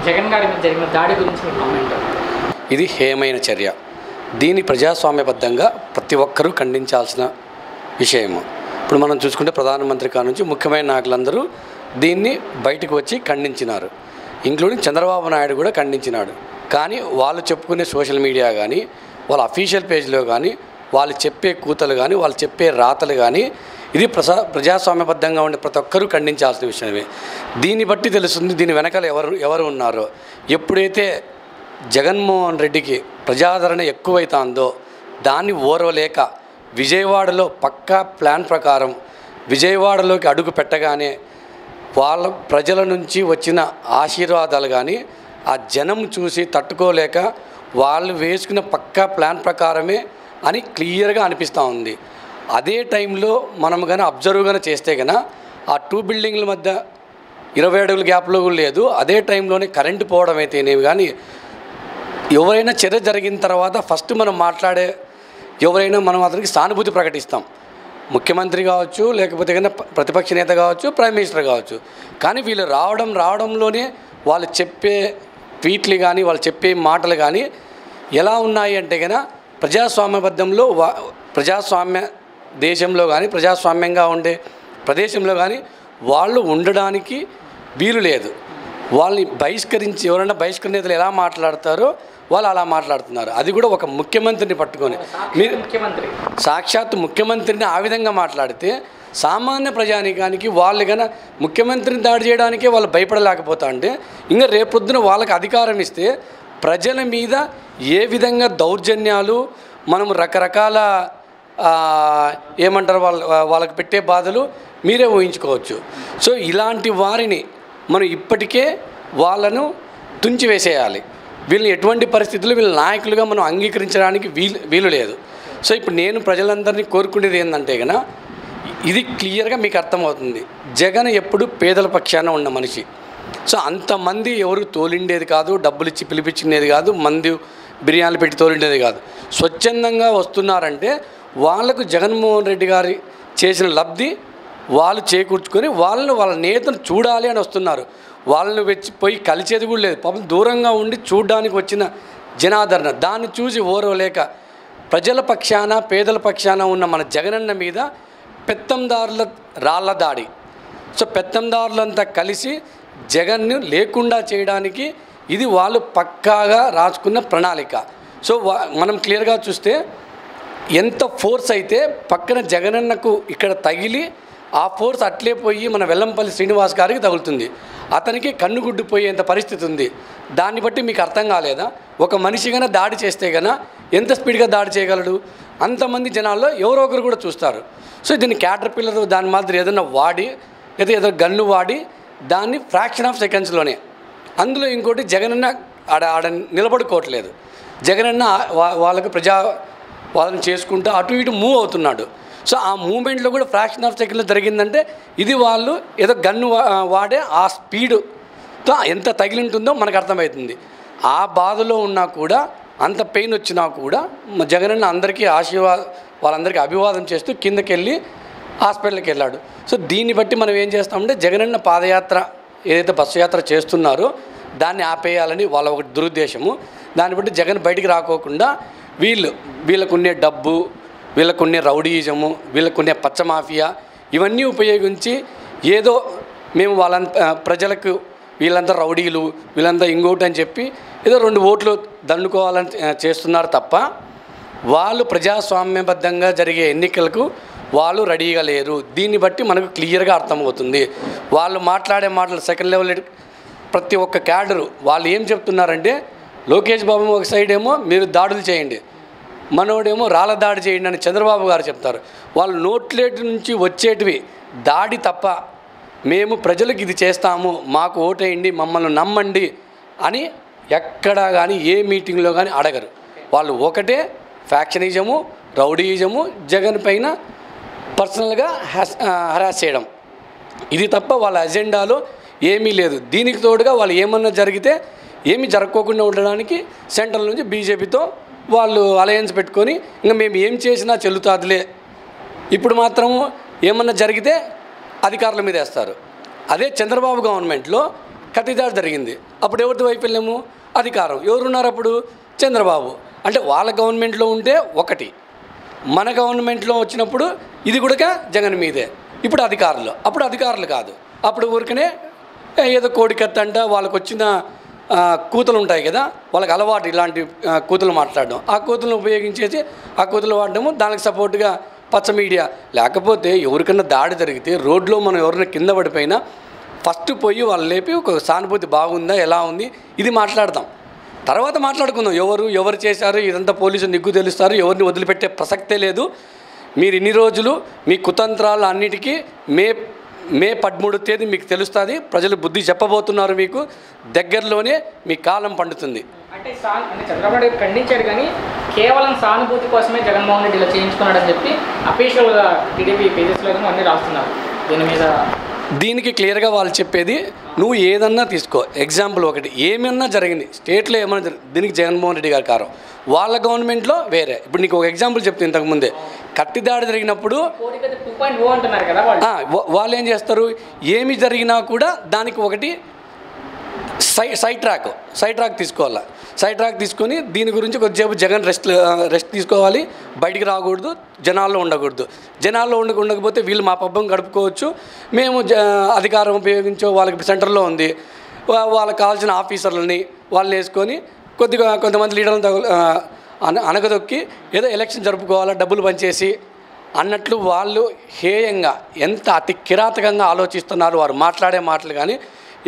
జగన్ గారి మీద జరిగిన దాడి గురించి మీ కామెంట్? ఇది హేయమైన చర్య. దీన్ని ప్రజాస్వామ్యబద్ధంగా ప్రతి ఒక్కరూ ఖండించాల్సిన విషయము. ఇప్పుడు మనం చూసుకుంటే ప్రధానమంత్రి కాడ నుంచి ముఖ్యమైన నాయకులందరూ దీన్ని బయటకు వచ్చి ఖండించినారు. ఇంక్లూడింగ్ చంద్రబాబు నాయుడు కూడా ఖండించినాడు. కానీ వాళ్ళు చెప్పుకునే సోషల్ మీడియా కానీ, వాళ్ళ అఫీషియల్ పేజ్లో కానీ, వాళ్ళు చెప్పే కూతలు కానీ, వాళ్ళు చెప్పే రాతలు కానీ, ఇది ప్రజాస్వామ్యబద్ధంగా ఉండే ప్రతి ఒక్కరూ ఖండించాల్సిన విషయమే. దీన్ని బట్టి తెలుస్తుంది దీని వెనకాల ఎవరు ఉన్నారో. ఎప్పుడైతే జగన్మోహన్ రెడ్డికి ప్రజాదరణ ఎక్కువైతుందో దాన్ని ఓర్వలేక విజయవాడలో పక్కా ప్లాన్ ప్రకారం విజయవాడలోకి అడుగు పెట్టగానే వాళ్ళ ప్రజల నుంచి వచ్చిన ఆశీర్వాదాలు కానీ ఆ జనం చూసి తట్టుకోలేక వాళ్ళు వేసుకున్న పక్కా ప్లాన్ ప్రకారమే అని క్లియర్గా అనిపిస్తూ ఉంది. అదే టైంలో మనం కానీ అబ్జర్వ్ కానీ చేస్తే కన్నా ఆ 2 బిల్డింగ్ల మధ్య 20 అడుగుల గ్యాప్లో కూడా లేదు. అదే టైంలోనే కరెంటు పోవడం అయితేనేవి కానీ ఎవరైనా చర్య జరిగిన తర్వాత ఫస్ట్ మనం మాట్లాడే ఎవరైనా మనం అతనికి సానుభూతి ప్రకటిస్తాం. ముఖ్యమంత్రి కావచ్చు, లేకపోతే కన్నా ప్రతిపక్ష నేత కావచ్చు, ప్రైమ్ మినిస్టర్ కావచ్చు. కానీ వీళ్ళు రావడంలోనే వాళ్ళు చెప్పే ట్వీట్లు కానీ వాళ్ళు చెప్పే మాటలు కానీ ఎలా ఉన్నాయి అంటే కన్నా ప్రజాస్వామ్యబద్ధంలో ప్రజాస్వామ్య దేశంలో కానీ ప్రజాస్వామ్యంగా ఉండే ప్రదేశంలో కానీ వాళ్ళు ఉండడానికి వీలు లేదు. వాళ్ళని బహిష్కరించి ఎవరైనా బహిష్కరణ నేతలు ఎలా మాట్లాడతారో వాళ్ళు అలా మాట్లాడుతున్నారు. అది కూడా ఒక ముఖ్యమంత్రిని పట్టుకొని మీరు సాక్షాత్తు ముఖ్యమంత్రిని ఆ విధంగా మాట్లాడితే సామాన్య ప్రజానీకానికి వాళ్ళు కన్నా ముఖ్యమంత్రిని దాడి చేయడానికే వాళ్ళు భయపడలేకపోతా అంటే ఇంకా రేపొద్దున వాళ్ళకి అధికారం ఇస్తే ప్రజల మీద ఏ విధంగా దౌర్జన్యాలు మనం రకరకాల ఏమంటారు వాళ్ళకి పెట్టే బాధలు మీరే ఊహించుకోవచ్చు. సో ఇలాంటి వారిని మనం ఇప్పటికే వాళ్ళను తుంచివేసేయాలి. వీళ్ళని ఎటువంటి పరిస్థితుల్లో వీళ్ళ నాయకులుగా మనం అంగీకరించడానికి వీలు లేదు. సో ఇప్పుడు నేను ప్రజలందరినీ కోరుకునేది ఏంటంటే కన్నా ఇది క్లియర్గా మీకు అర్థమవుతుంది. జగన్ ఎప్పుడు పేదల పక్షాన ఉన్న మనిషి. సో అంతమంది ఎవరు తోలిండేది కాదు, డబ్బులు ఇచ్చి పిలిపించిండేది కాదు, మంది బిర్యానీలు పెట్టి తోలిండేది కాదు. స్వచ్ఛందంగా వస్తున్నారంటే వాళ్లకు జగన్మోహన్ రెడ్డి గారి చేసిన లబ్ధి వాళ్ళు చేకూర్చుకొని వాళ్ళ నేతను చూడాలి అని వస్తున్నారు. వాళ్ళని పోయి కలిసేది కూడా లేదు. పాపం దూరంగా ఉండి చూడడానికి వచ్చిన జనాదరణ దాన్ని చూసి ఓర్వలేక ప్రజల పక్షాన పేదల పక్షాన ఉన్న మన జగనన్న మీద పెత్తందారుల రాళ్ల దాడి. సో పెత్తందారులంతా కలిసి జగన్ను లేకుండా చేయడానికి ఇది వాళ్ళు పక్కాగా రాసుకున్న ప్రణాళిక. సో మనం క్లియర్గా చూస్తే ఎంత ఫోర్స్ అయితే పక్కన జగనన్నకు ఇక్కడ తగిలి ఆ ఫోర్స్ అట్లే పోయి మన వెల్లంపల్లి శ్రీనివాస్ గారికి తగులుతుంది. అతనికి కన్నుగుడ్డిపోయేంత పరిస్థితి ఉంది. దాన్ని బట్టి మీకు అర్థం కాలేదా? ఒక మనిషి కన్నా దాడి చేస్తే కన్నా ఎంత స్పీడ్గా దాడి చేయగలడు? అంతమంది జనాల్లో ఎవరో ఒకరు కూడా చూస్తారు. సో దీన్ని క్యాటర్పిల్లర్ దాని మాదిరి ఏదైనా వాడి లేదా ఏదో గన్ను వాడి దాన్ని ఫ్రాక్షన్ ఆఫ్ సెకండ్స్లోనే. అందులో ఇంకోటి జగనన్న ఆడ నిలబడుకోవట్లేదు. జగనన్న వాళ్ళకి వాళ్ళని చేసుకుంటూ అటు ఇటు మూవ్ అవుతున్నాడు. సో ఆ మూమెంట్లో కూడా ఫ్రాక్షన్ ఆఫ్ సెకండ్లో జరిగిందంటే ఇది వాళ్ళు ఏదో గన్ను వాడే ఆ స్పీడ్తో ఎంత తగిలింటుందో మనకు అర్థమవుతుంది. ఆ బాధలో ఉన్నా కూడా అంత పెయిన్ వచ్చినా కూడా జగనన్న అందరికీ వాళ్ళందరికీ అభివాదం చేస్తూ కిందకి వెళ్ళి హాస్పిటల్కి వెళ్ళాడు. సో దీన్ని బట్టి మనం ఏం చేస్తామంటే జగనన్న పాదయాత్ర ఏదైతే బస్సు యాత్ర చేస్తున్నారో దాన్ని ఆపేయాలని వాళ్ళ ఒక దురుద్దేశము. దాన్ని బట్టి జగన్ బయటికి రాకోకుండా వీళ్ళకుండే డబ్బు, వీళ్ళకుండే రౌడీయిజము, వీళ్ళకుండే పచ్చ మాఫియా ఇవన్నీ ఉపయోగించి ఏదో మేము ప్రజలకు వీళ్ళంతా రౌడీలు వీళ్ళంతా ఇంకోటి అని చెప్పి ఏదో 2 ఓట్లు దండుకోవాలని చేస్తున్నారు తప్ప వాళ్ళు ప్రజాస్వామ్యబద్ధంగా జరిగే ఎన్నికలకు వాళ్ళు రెడీగా లేరు. దీన్ని బట్టి మనకు క్లియర్గా అర్థమవుతుంది. వాళ్ళు మాట్లాడే మాటలు సెకండ్ లెవెల్ ప్రతి ఒక్క క్యాడరు వాళ్ళు ఏం చెప్తున్నారంటే లోకేష్ బాబు ఒక సైడ్ ఏమో మీరు దాడులు చేయండి, మనోడేమో రాళ్ళ దాడి చేయండి అని చంద్రబాబు గారు చెప్తారు. వాళ్ళు నోట్లేట్ నుంచి వచ్చేటివి దాడి తప్ప మేము ప్రజలకు ఇది చేస్తాము, మాకు ఓటేయండి, మమ్మల్ని నమ్మండి అని ఎక్కడా కానీ ఏ మీటింగ్లో కానీ అడగరు. వాళ్ళు ఒకటే ఫ్యాక్షనిజము, రౌడీయిజము, జగన్ పైన పర్సనల్గా హరాస్ చేయడం, ఇది తప్ప వాళ్ళ అజెండాలో ఏమీ లేదు. దీనికి తోడుగా వాళ్ళు ఏమన్నా జరిగితే ఏమీ జరగకోకుండా ఉండడానికి సెంట్రల్ నుంచి బీజేపీతో వాళ్ళు అలయన్స్ పెట్టుకొని ఇంకా మేము ఏం చేసినా చెల్లుతాదిలే, ఇప్పుడు మాత్రము ఏమన్నా జరిగితే అధికారుల మీద వేస్తారు. అదే చంద్రబాబు గవర్నమెంట్లో కత్తిదాడి జరిగింది. అప్పుడు ఎవరిది వైఫల్యము? అధికారం. ఎవరున్నారు అప్పుడు? చంద్రబాబు. అంటే వాళ్ళ గవర్నమెంట్లో ఉంటే ఒకటి, మన గవర్నమెంట్లో వచ్చినప్పుడు ఇది కూడా జగన్ మీదే. ఇప్పుడు అధికారులు, అప్పుడు అధికారులు కాదు, అప్పుడు ఊరికనే ఏదో కోడికత్తి అంట వాళ్ళకు వచ్చిన కూతులు ఉంటాయి కదా, వాళ్ళకి అలవాటు ఇలాంటి కూతులు మాట్లాడడం, ఆ కూతులను ఉపయోగించేసి ఆ కూతులు వాడడము, దానికి సపోర్ట్గా పచ్చ మీడియా. లేకపోతే ఎవరికన్నా దాడి జరిగితే రోడ్లో మనం ఎవరైనా కింద పడిపోయినా ఫస్ట్ పోయి వాళ్ళు లేపి ఒక సానుభూతి బాగుందా ఎలా ఉంది ఇది మాట్లాడతాం, తర్వాత మాట్లాడుకుందాం ఎవరు చేశారు ఇదంతా పోలీసులు నిగ్గు తెలుస్తారు, ఎవరిని వదిలిపెట్టే ప్రసక్తే లేదు. మీరు ఇన్ని రోజులు మీ కుతంత్రాలు అన్నిటికీ మే 13వ తేదీ మీకు తెలుస్తుంది, ప్రజలు బుద్ధి చెప్పబోతున్నారు, మీకు దగ్గరలోనే మీ కాలం పండుతుంది. అంటే చంద్రబాబు నాయుడు ఖండించాడు కానీ కేవలం సానుభూతి కోసమే జగన్మోహన్ రెడ్డి ఇలా చేయించుకున్నాడని చెప్పి అఫీషియల్గా టీడీపీ పేజెస్లో అన్నీ రాస్తున్నారు. దీనికి క్లియర్గా వాళ్ళు చెప్పేది నువ్వు ఏదన్నా తీసుకో, ఎగ్జాంపుల్ ఒకటి ఏమన్నా జరిగింది స్టేట్లో ఏమన్నా జరిగింది దీనికి జగన్మోహన్ రెడ్డి గారి కారం, వాళ్ళ గవర్నమెంట్లో వేరే. ఇప్పుడు నీకు ఒక ఎగ్జాంపుల్ చెప్తే ఇంతకుముందే కత్తిదాడి జరిగినప్పుడు వాళ్ళు ఏం చేస్తారు, ఏమి జరిగినా కూడా దానికి ఒకటి సైడ్ ట్రాక్ తీసుకోవాలి. సైడ్ ట్రాక్ తీసుకొని దీని గురించి కొద్దిసేపు జగన్ రెస్ట్ తీసుకోవాలి, బయటికి రాకూడదు, జనాల్లో ఉండకూడదు. జనాల్లో ఉండకపోతే వీళ్ళు మా పబ్బం గడుపుకోవచ్చు, మేము అధికారం ఉపయోగించో వాళ్ళకి సెంటర్లో ఉంది, వాళ్ళకి కావాల్సిన ఆఫీసర్లని వాళ్ళని వేసుకొని కొంతమంది లీడర్లను అనగదొక్కి ఏదో ఎలక్షన్ జరుపుకోవాలా డబ్బులు పంచేసి అన్నట్లు వాళ్ళు హేయంగా ఎంత అతి కిరాతకంగా ఆలోచిస్తున్నారు వారు మాట్లాడే మాటలు. కానీ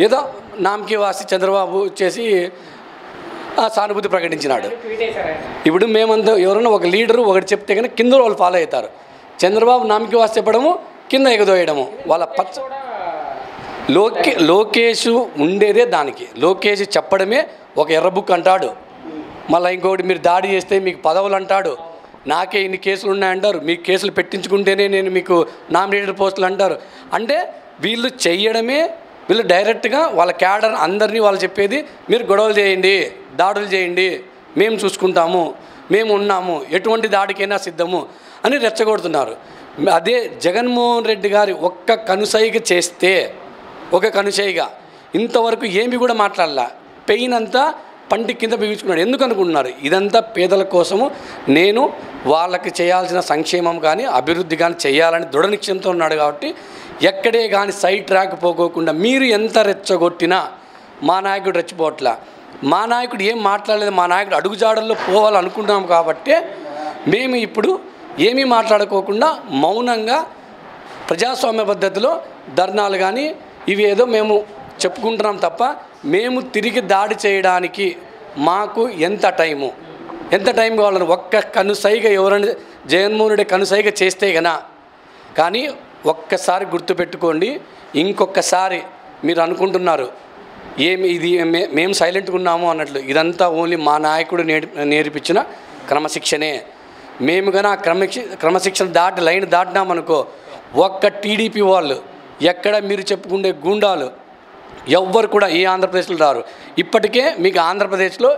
ఏదో నామకి వాసి చంద్రబాబు చేసి సానుభూతి ప్రకటించినాడు. ఇప్పుడు మేమంతా ఎవరైనా ఒక లీడరు ఒకటి చెప్తే కనుక కింద వాళ్ళు ఫాలో అవుతారు. చంద్రబాబు నామకి వాసి చెప్పడము, కింద ఎగదోయడము, వాళ్ళ లోకేష్ ఉండేదే దానికి. లోకేష్ చెప్పడమే ఒక ఎర్ర బుక్ అంటాడు, మళ్ళీ ఇంకొకటి మీరు దాడి చేస్తే మీకు పదవులు అంటాడు, నాకే ఇన్ని కేసులు ఉన్నాయంటారు, మీకు కేసులు పెట్టించుకుంటేనే నేను మీకు నామినేటెడ్ పోస్టులు అంటారు. అంటే వీళ్ళు చెయ్యడమే, వీళ్ళు డైరెక్ట్గా వాళ్ళ క్యాడర్ అందరినీ వాళ్ళు చెప్పేది మీరు గొడవలు చేయండి, దాడులు చేయండి, మేము చూసుకుంటాము, మేము ఉన్నాము, ఎటువంటి దాడికైనా సిద్ధము అని రెచ్చగొడుతున్నారు. అదే జగన్మోహన్ రెడ్డి గారి ఒక్క కనుసైగ చేస్తే, ఒక కనుసైగా ఇంతవరకు ఏమి కూడా మాట్లాడలా, పెయిన్ అంతా పంటి కింద బిగించుకున్నాడు. ఎందుకు అనుకుంటున్నారు? ఇదంతా పేదల కోసము, నేను వాళ్ళకి చేయాల్సిన సంక్షేమం కానీ అభివృద్ధి కానీ చేయాలని దృఢ నిశ్చయంతో ఉన్నాడు. కాబట్టి ఎక్కడే కానీ సైడ్ ట్రాక్ పోకోకుండా మీరు ఎంత రెచ్చగొట్టినా మా నాయకుడు రెచ్చిపోవట్లా, మా నాయకుడు ఏం మాట్లాడలేదు, మా నాయకుడు అడుగుజాడల్లో పోవాలనుకుంటున్నాం. కాబట్టి మేము ఇప్పుడు ఏమీ మాట్లాడుకోకుండా మౌనంగా ప్రజాస్వామ్య పద్ధతిలో ధర్నాలు కానీ ఇవి ఏదో మేము చెప్పుకుంటున్నాం తప్ప, మేము తిరిగి దాడి చేయడానికి మాకు ఎంత టైం కావాలని ఒక్క కనుసైగ ఎవరైనా జగన్మోహన్ రెడ్డి కనుసైగ చేస్తే కానీ ఒక్కసారి గుర్తుపెట్టుకోండి. ఇంకొకసారి మీరు అనుకుంటున్నారు ఇది మేము సైలెంట్గా ఉన్నాము అన్నట్లు, ఇదంతా ఓన్లీ మా నాయకుడు నేర్పించిన క్రమశిక్షణే. మేము కానీ ఆ క్రమశిక్షణ లైన్ దాటినామనుకో, ఒక్క టీడీపీ వాళ్ళు ఎక్కడ మీరు చెప్పుకునే గూండాలు ఎవ్వరు కూడా ఈ ఆంధ్రప్రదేశ్లో రారు. ఇప్పటికే మీకు ఆంధ్రప్రదేశ్లో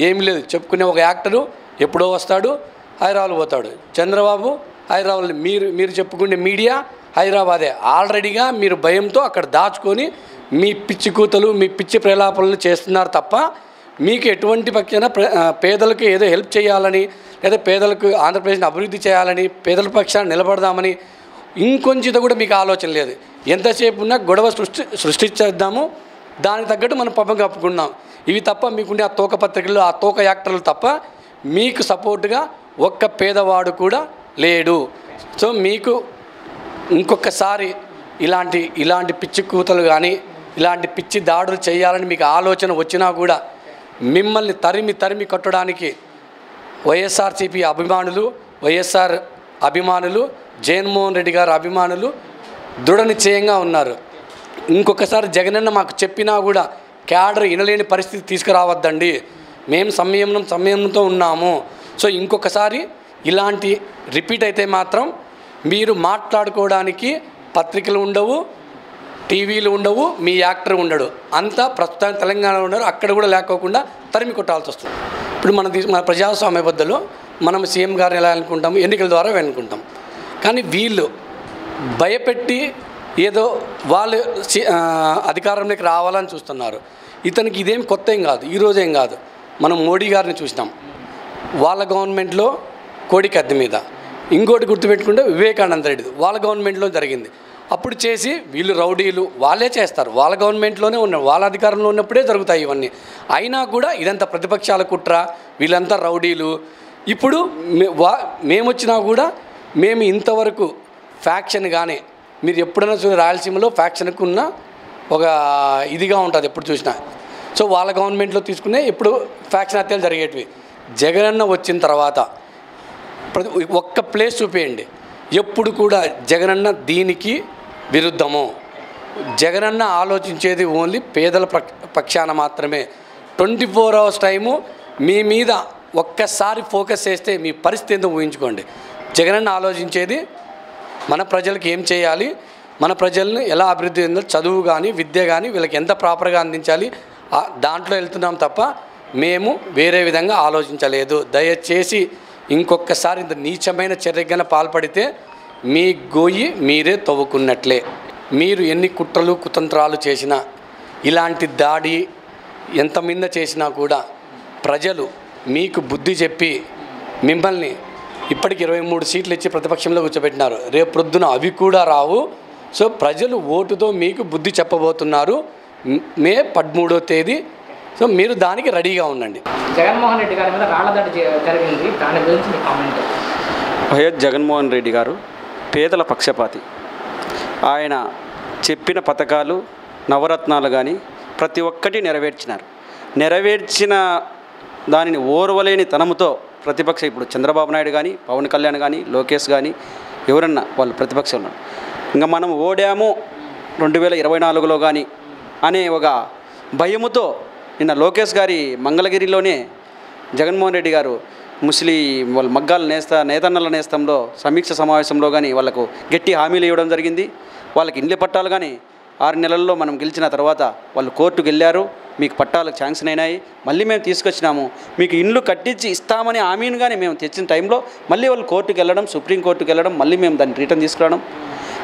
ఏమీ లేదు, చెప్పుకునే ఒక యాక్టరు ఎప్పుడో వస్తాడు, హైదరాబాద్ పోతాడు. చంద్రబాబు హైదరాబాద్, మీరు చెప్పుకునే మీడియా హైదరాబాదే. ఆల్రెడీగా మీరు భయంతో అక్కడ దాచుకొని మీ పిచ్చి కూతలు, మీ పిచ్చి ప్రలాపనలు చేస్తున్నారు తప్ప, మీకు ఎటువంటి పక్షాన పేదలకు ఏదో హెల్ప్ చేయాలని, లేదా పేదలకు ఆంధ్రప్రదేశ్ని అభివృద్ధి చేయాలని, పేదల పక్షాన నిలబడదామని ఇంకొంచెం కూడా మీకు ఆలోచన లేదు. ఎంతసేపు ఉన్నా గొడవ సృష్టించేద్దాము, దానికి తగ్గట్టు మనం పబ్బం కప్పుకున్నాం. ఇవి తప్ప మీకుండే ఆ తోక పత్రికలు, ఆ తోక యాక్టర్లు తప్ప మీకు సపోర్టుగా ఒక్క పేదవాడు కూడా లేడు. సో మీకు ఇంకొకసారి ఇలాంటి పిచ్చి కూతలు కానీ ఇలాంటి పిచ్చి దాడులు చేయాలని మీకు ఆలోచన వచ్చినా కూడా మిమ్మల్ని తరిమి కొట్టడానికి వైఎస్ఆర్సీపీ అభిమానులు, వైఎస్ఆర్ అభిమానులు, జగన్మోహన్ రెడ్డి గారు అభిమానులు దృఢ నిశ్చయంగా ఉన్నారు. ఇంకొకసారి జగనన్న మాకు చెప్పినా కూడా క్యాడర్ వినలేని పరిస్థితి తీసుకురావద్దండి, మేము సంయమనంతో ఉన్నాము. సో ఇంకొకసారి ఇలాంటి రిపీట్ అయితే మాత్రం మీరు మాట్లాడుకోవడానికి పత్రికలు ఉండవు, టీవీలు ఉండవు, మీ యాక్టర్ ఉండడు, అంతా ప్రస్తుతానికి తెలంగాణలో ఉన్నారు, అక్కడ కూడా లేకోకుండా తరిమి కొట్టాల్సి వస్తుంది. ఇప్పుడు మన ప్రజాస్వామ్య పద్ధతిలో మనం సీఎం గారిని ఎలా అనుకుంటాము, ఎన్నికల ద్వారా అనుకుంటాం. కానీ వీళ్ళు భయపెట్టి ఏదో వాళ్ళు అధికారంలోకి రావాలని చూస్తున్నారు. ఇతనికి ఇదేం కొత్త ఏం కాదు, ఈరోజేం కాదు. మనం మోడీ గారిని చూసినాం, వాళ్ళ గవర్నమెంట్లో కోడికి అద్దె మీద. ఇంకోటి గుర్తుపెట్టుకుంటే వివేకానంద రెడ్డి వాళ్ళ గవర్నమెంట్లో జరిగింది. అప్పుడు చేసి వీళ్ళు రౌడీలు వాళ్ళే చేస్తారు, వాళ్ళ గవర్నమెంట్లోనే ఉన్నారు, వాళ్ళ అధికారంలో ఉన్నప్పుడే జరుగుతాయి ఇవన్నీ. అయినా కూడా ఇదంతా ప్రతిపక్షాల కుట్ర, వీళ్ళంతా రౌడీలు. ఇప్పుడు మేము వచ్చినా కూడా మేము ఇంతవరకు ఫ్యాక్షన్ కానీ, మీరు ఎప్పుడైనా చూసి రాయలసీమలో ఫ్యాక్షన్కు ఉన్న ఒక ఇదిగా ఉంటుంది ఎప్పుడు చూసినా. సో వాళ్ళ గవర్నమెంట్లో తీసుకునే ఇప్పుడు ఫ్యాక్షన్ హత్యలు జరిగేటివి. జగనన్న వచ్చిన తర్వాత ఒక్క ప్లేస్ చూపేయండి, ఎప్పుడు కూడా జగనన్న దీనికి విరుద్ధము. జగనన్న ఆలోచించేది ఓన్లీ పేదల పక్షాన మాత్రమే. 24 hours టైము మీ మీద ఒక్కసారి ఫోకస్ చేస్తే మీ పరిస్థితి ఏందో ఊహించుకోండి. జగనన్న ఆలోచించేది మన ప్రజలకు ఏం చేయాలి, మన ప్రజల్ని ఎలా అభివృద్ధి చెందాలి, చదువు కానీ విద్య కానీ వీళ్ళకి ఎంత ప్రాపర్గా అందించాలి, దాంట్లో వెళ్తున్నాం తప్ప మేము వేరే విధంగా ఆలోచించలేదు. దయచేసి ఇంకొకసారి ఇంత నీచమైన చర్యగా పాల్పడితే మీ గొయ్యి మీరే తవ్వుకున్నట్లే. మీరు ఎన్ని కుట్రలు కుతంత్రాలు చేసినా, ఇలాంటి దాడి ఎంత మీద చేసినా కూడా ప్రజలు మీకు బుద్ధి చెప్పి మిమ్మల్ని ఇప్పటికి 23 సీట్లు ఇచ్చి ప్రతిపక్షంలో కూర్చోబెట్టినారు. రేపు ప్రొద్దున అవి కూడా రావు. సో ప్రజలు ఓటుతో మీకు బుద్ధి చెప్పబోతున్నారు మే 13వ తేదీ. సో మీరు దానికి రెడీగా ఉండండి. జగన్మోహన్ రెడ్డి గారి మీద రాళ్లదాడి జరిగింది, దాని గురించి మీ కామెంట్. వైఎస్ జగన్మోహన్ రెడ్డి గారు పేదల పక్షపాతి. ఆయన చెప్పిన పథకాలు నవరత్నాలు కానీ ప్రతి ఒక్కటి నెరవేర్చిన దానిని ఓర్వలేని తనముతో ప్రతిపక్ష ఇప్పుడు చంద్రబాబు నాయుడు కానీ, పవన్ కళ్యాణ్ కానీ, లోకేష్ కానీ ఎవరన్నా వాళ్ళు ప్రతిపక్షంలో ఇంకా మనం ఓడాము 2024లో కానీ అనే ఒక భయముతో నిన్న లోకేష్ గారి మంగళగిరిలోనే జగన్మోహన్ రెడ్డి గారు వాళ్ళ మగ్గాల నేతన్నల నేస్తంలో సమీక్ష సమావేశంలో కానీ వాళ్ళకు గట్టి హామీలు ఇవ్వడం జరిగింది. వాళ్ళకి ఇండ్ల పట్టాలు కానీ 6 నెలల్లో మనం గెలిచిన తర్వాత వాళ్ళు కోర్టుకు వెళ్ళారు, మీకు పట్టాలకు శాంక్షన్ అయినాయి, మళ్ళీ మేము తీసుకొచ్చినాము, మీకు ఇండ్లు కట్టించి ఇస్తామని హామీని కానీ మేము తెచ్చిన టైంలో మళ్ళీ వాళ్ళు కోర్టుకు వెళ్ళడం, సుప్రీంకోర్టుకు వెళ్ళడం, మళ్ళీ మేము దాన్ని రిటర్న్ తీసుకురావడం,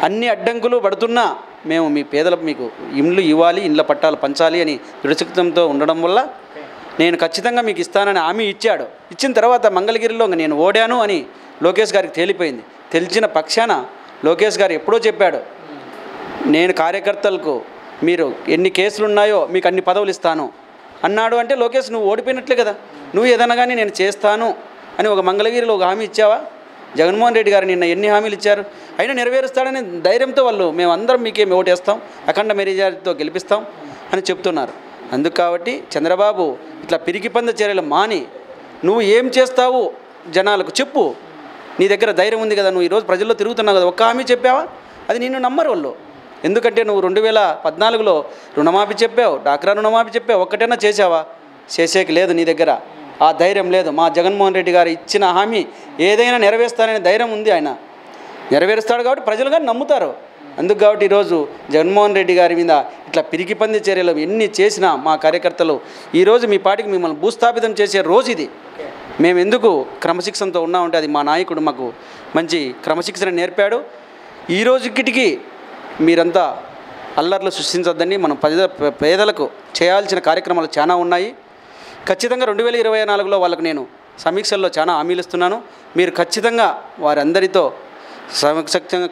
అన్ని అడ్డంకులు పడుతున్నా మేము మీ పేదలకు మీకు ఇండ్లు ఇవ్వాలి, ఇండ్ల పట్టాలు పంచాలి అని దృఢచిత్తంతో ఉండడం వల్ల నేను ఖచ్చితంగా మీకు ఇస్తానని హామీ ఇచ్చిన తర్వాత మంగళగిరిలో నేను ఓడాను అని లోకేష్ గారికి తేలిపోయింది. తెలిసిన పక్షాన లోకేష్ గారు ఎప్పుడో చెప్పాడు, నేను కార్యకర్తలకు మీరు ఎన్ని కేసులు ఉన్నాయో మీకు అన్ని పదవులు ఇస్తాను అన్నాడు. అంటే లోకేష్ నువ్వు ఓడిపోయినట్లే కదా, నువ్వు ఏదైనా కానీ నేను చేస్తాను అని ఒక మంగళగిరిలో ఒక హామీ ఇచ్చావా? జగన్మోహన్ రెడ్డి గారు నిన్న ఎన్ని హామీలు ఇచ్చారు, అయినా నెరవేరుస్తాడని ధైర్యంతో వాళ్ళు మేమందరం మీకేమి ఓటేస్తాం, అఖండ మెజారిటీతో గెలిపిస్తాం అని చెప్తున్నారు. అందుకు కాబట్టి చంద్రబాబు ఇట్లా పిరికి పంద చర్యలు మాని నువ్వు ఏం చేస్తావు జనాలకు చెప్పు. నీ దగ్గర ధైర్యం ఉంది కదా, నువ్వు ఈరోజు ప్రజల్లో తిరుగుతున్నావు కదా, ఒక్క హామీ చెప్పావా? అది నిన్ను నమ్మరు వాళ్ళు. ఎందుకంటే నువ్వు 2014లో రుణమాఫీ చెప్పావు, డాక్రా రుణమాఫీ చెప్పావు, ఒక్కటైనా చేసావా? చేసేకి లేదు, నీ దగ్గర ఆ ధైర్యం లేదు. మా జగన్మోహన్ రెడ్డి గారు ఇచ్చిన హామీ ఏదైనా నెరవేరుస్తాననే ధైర్యం ఉంది, ఆయన నెరవేరుస్తాడు కాబట్టి ప్రజలు కానీ నమ్ముతారు. అందుకు కాబట్టి ఈరోజు జగన్మోహన్ రెడ్డి గారి మీద ఇట్లా పిరికి పంది చర్యలు ఎన్ని చేసినా మా కార్యకర్తలు ఈరోజు మీ పార్టీకి మిమ్మల్ని భూస్థాపితం చేసే రోజు ఇది. మేము ఎందుకు క్రమశిక్షణతో ఉన్నామంటే అది మా నాయకుడు మాకు మంచి క్రమశిక్షణ నేర్పాడు. ఈ రోజుకిటికి మీరంతా అల్లర్లు సృష్టించొద్దని, మనం పేదలకు చేయాల్సిన కార్యక్రమాలు చాలా ఉన్నాయి. ఖచ్చితంగా 2024లో వాళ్ళకు నేను సమీక్షల్లో చాలా హామీలు ఇస్తున్నాను. మీరు ఖచ్చితంగా వారందరితో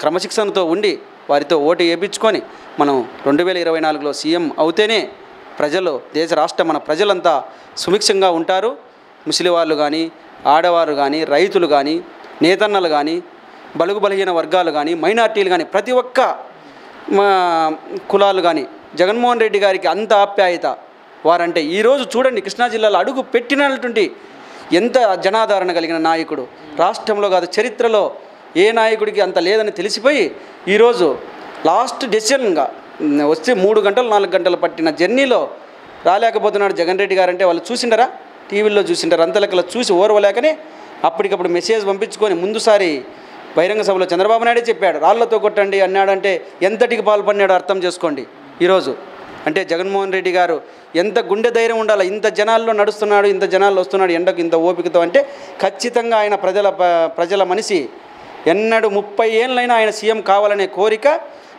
క్రమశిక్షణతో ఉండి వారితో ఓటు వేయించుకొని మనం 2024లో సీఎం అవుతేనే ప్రజలు మన ప్రజలంతా సుభిక్షంగా ఉంటారు. ముసలి వాళ్ళు కానీ, ఆడవారు కానీ, రైతులు కానీ, నేతన్నలు కానీ, బలుగు బలహీన వర్గాలు కానీ, మైనార్టీలు కానీ, ప్రతి ఒక్క కులాలు కానీ జగన్మోహన్ రెడ్డి గారికి అంత ఆప్యాయత వారంటే. ఈరోజు చూడండి, కృష్ణా జిల్లాలో అడుగు పెట్టినటువంటి ఎంత జనాదరణ కలిగిన నాయకుడు రాష్ట్రంలో కాదు చరిత్రలో ఏ నాయకుడికి అంత లేదని తెలిసిపోయి ఈరోజు లాస్ట్ డెసిషన్గా వస్తే 3 గంటలు 4 గంటలు పట్టిన జర్నీలో రాలేకపోతున్నాడు జగన్ రెడ్డి గారు. అంటే వాళ్ళు చూసిండరా, టీవీల్లో చూసిండారు, అంతలకలా చూసి ఓర్వలేకనే అప్పటికప్పుడు మెసేజ్ పంపించుకొని ముందుసారి బహిరంగ సభలో చంద్రబాబు నాయుడే చెప్పాడు రాళ్లతో కొట్టండి అన్నాడంటే ఎంతటికి పాల్పడినాడో అర్థం చేసుకోండి. ఈరోజు అంటే జగన్మోహన్ రెడ్డి గారు ఎంత గుండె ధైర్యం ఉండాలి, ఇంత జనాల్లో నడుస్తున్నాడు, ఇంత జనాల్లో వస్తున్నాడు, ఎండకు ఇంత ఓపికతో అంటే ఖచ్చితంగా ఆయన ప్రజల మనిషి. ఎన్నడూ 30 ఏళ్ళైనా ఆయన సీఎం కావాలనే కోరిక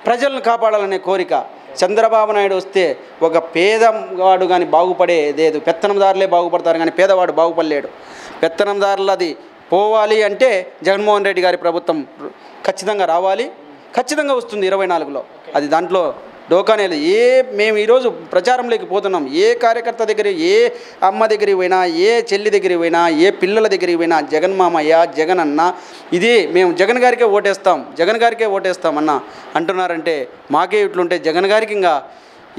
ప్రజలను కాపాడాలనే కోరిక. చంద్రబాబు నాయుడు వస్తే ఒక పేదవాడు కానీ బాగుపడేదేదు, పెత్తనందారులే బాగుపడతారు కానీ పేదవాడు బాగుపడలేడు. పెత్తనందారులది పోవాలి అంటే జగన్మోహన్ రెడ్డి గారి ప్రభుత్వం ఖచ్చితంగా రావాలి, ఖచ్చితంగా వస్తుంది 24లో. అది దాంట్లో డోకానే లేదు. మేము ఈరోజు ప్రచారంలోకి పోతున్నాం. ఏ కార్యకర్త దగ్గర, ఏ అమ్మ దగ్గరికి పోయినా, ఏ చెల్లి దగ్గరికి పోయినా, ఏ పిల్లల దగ్గరికి పోయినా జగన్ మామయ్య, జగన్ అన్న, ఇది మేము జగన్ గారికే ఓటేస్తాం, జగన్ గారికే ఓటేస్తాం అన్న అంటున్నారంటే మాకే ఇట్లుంటే జగన్ గారికి ఇంకా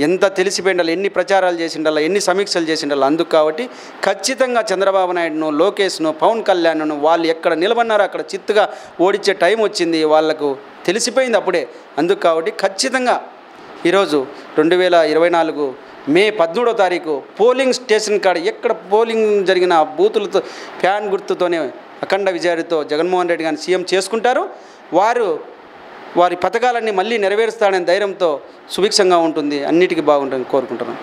ఎంత తెలిసిపోయిండాలి, ఎన్ని ప్రచారాలు చేసిండాలి, ఎన్ని సమీక్షలు చేసిండాలి. అందుకు కాబట్టి ఖచ్చితంగా చంద్రబాబు నాయుడును, లోకేష్ను, పవన్ కళ్యాణ్ను వాళ్ళు ఎక్కడ నిలబడినారో అక్కడ చిత్తుగా ఓడించే టైం వచ్చింది, వాళ్ళకు తెలిసిపోయింది అప్పుడే. అందుకు కాబట్టి ఖచ్చితంగా ఈరోజు 2024 మే 13వ తారీఖు పోలింగ్ స్టేషన్ కాడ ఎక్కడ పోలింగ్ జరిగిన బూతులతో ఫ్యాన్ గుర్తుతోనే అఖండ విజయాలతో జగన్మోహన్ రెడ్డి గారిని సీఎం చేసుకుంటారు. వారి పథకాలన్నీ మళ్ళీ నెరవేరుస్తాడనే ధైర్యంతో సుభిక్షంగా ఉంటుంది, అన్నిటికీ బాగుంటుందని కోరుకుంటున్నాను.